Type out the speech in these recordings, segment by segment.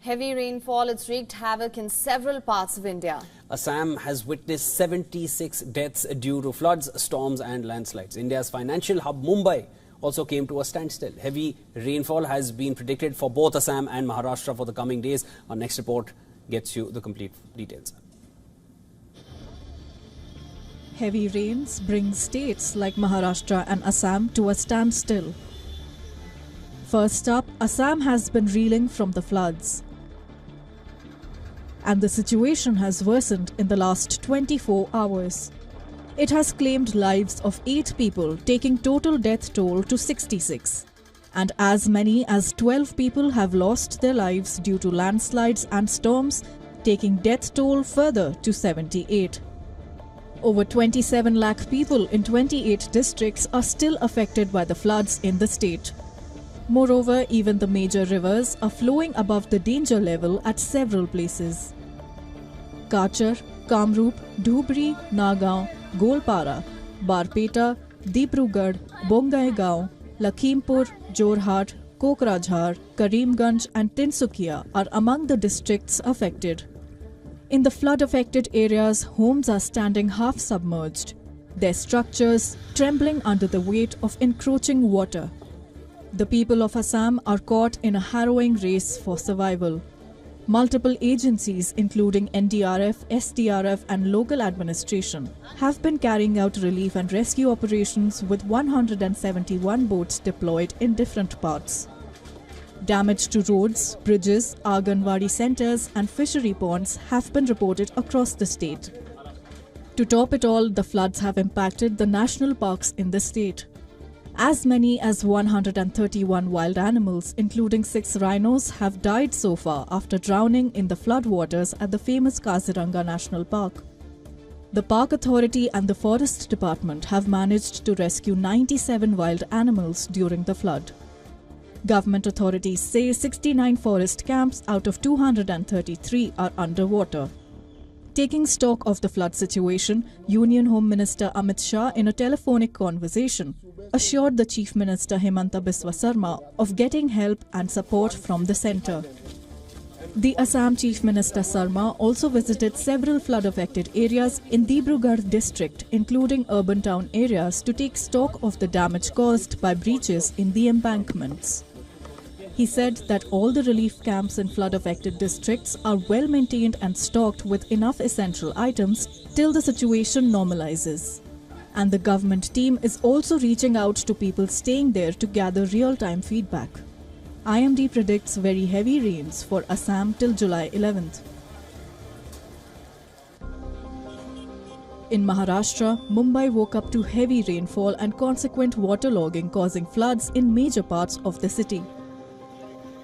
Heavy rainfall has wreaked havoc in several parts of India. Assam has witnessed 76 deaths due to floods, storms and landslides. India's financial hub Mumbai also came to a standstill. Heavy rainfall has been predicted for both Assam and Maharashtra for the coming days. Our next report gets you the complete details. Heavy rains bring states like Maharashtra and Assam to a standstill. First up, Assam has been reeling from the floods. And the situation has worsened in the last 24 hours. It has claimed lives of 8 people, taking total death toll to 66. And as many as 12 people have lost their lives due to landslides and storms, taking death toll further to 78. Over 27 lakh people in 28 districts are still affected by the floods in the state. Moreover, even the major rivers are flowing above the danger level at several places. Kachar, Kamrup, Dhubri, Nagaon, Golpara, Barpeta, Dibrugarh, Bongaigaon, Lakhimpur, Jorhat, Kokrajhar, Karimganj and Tinsukia are among the districts affected. In the flood-affected areas, homes are standing half submerged, their structures trembling under the weight of encroaching water. The people of Assam are caught in a harrowing race for survival. Multiple agencies including NDRF, SDRF and local administration have been carrying out relief and rescue operations with 171 boats deployed in different parts. Damage to roads, bridges, Anganwadi centers and fishery ponds have been reported across the state. To top it all, the floods have impacted the national parks in the state. As many as 131 wild animals, including 6 rhinos, have died so far after drowning in the floodwaters at the famous Kaziranga National Park. The Park Authority and the Forest Department have managed to rescue 97 wild animals during the flood. Government authorities say 69 forest camps out of 233 are underwater. Taking stock of the flood situation, Union Home Minister Amit Shah, in a telephonic conversation, assured the Chief Minister Himanta Biswa Sarma of getting help and support from the centre. The Assam Chief Minister Sarma also visited several flood-affected areas in Dibrugarh district, including urban town areas, to take stock of the damage caused by breaches in the embankments. He said that all the relief camps in flood-affected districts are well maintained and stocked with enough essential items till the situation normalizes. And the government team is also reaching out to people staying there to gather real-time feedback. IMD predicts very heavy rains for Assam till July 11th. In Maharashtra, Mumbai woke up to heavy rainfall and consequent waterlogging causing floods in major parts of the city.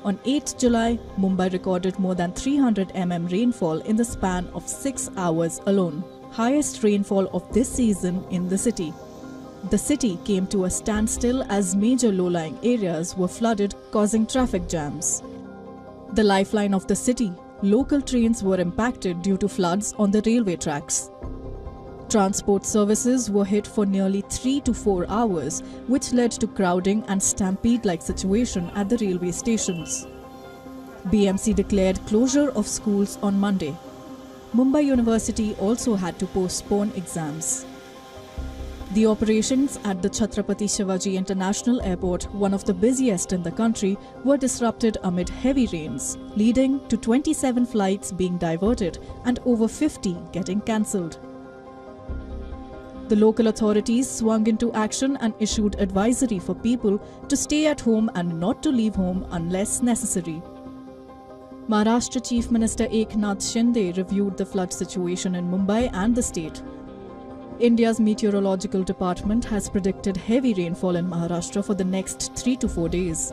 On 8th July, Mumbai recorded more than 300 mm rainfall in the span of 6 hours alone, highest rainfall of this season in the city. The city came to a standstill as major low-lying areas were flooded, causing traffic jams. The lifeline of the city, local trains were impacted due to floods on the railway tracks. Transport services were hit for nearly 3 to 4 hours, which led to crowding and stampede-like situation at the railway stations. BMC declared closure of schools on Monday. Mumbai University also had to postpone exams. The operations at the Chhatrapati Shivaji International Airport, one of the busiest in the country, were disrupted amid heavy rains, leading to 27 flights being diverted and over 50 getting cancelled. The local authorities swung into action and issued advisory for people to stay at home and not to leave home unless necessary. Maharashtra Chief Minister Eknath Shinde reviewed the flood situation in Mumbai and the state. India's Meteorological Department has predicted heavy rainfall in Maharashtra for the next 3 to 4 days.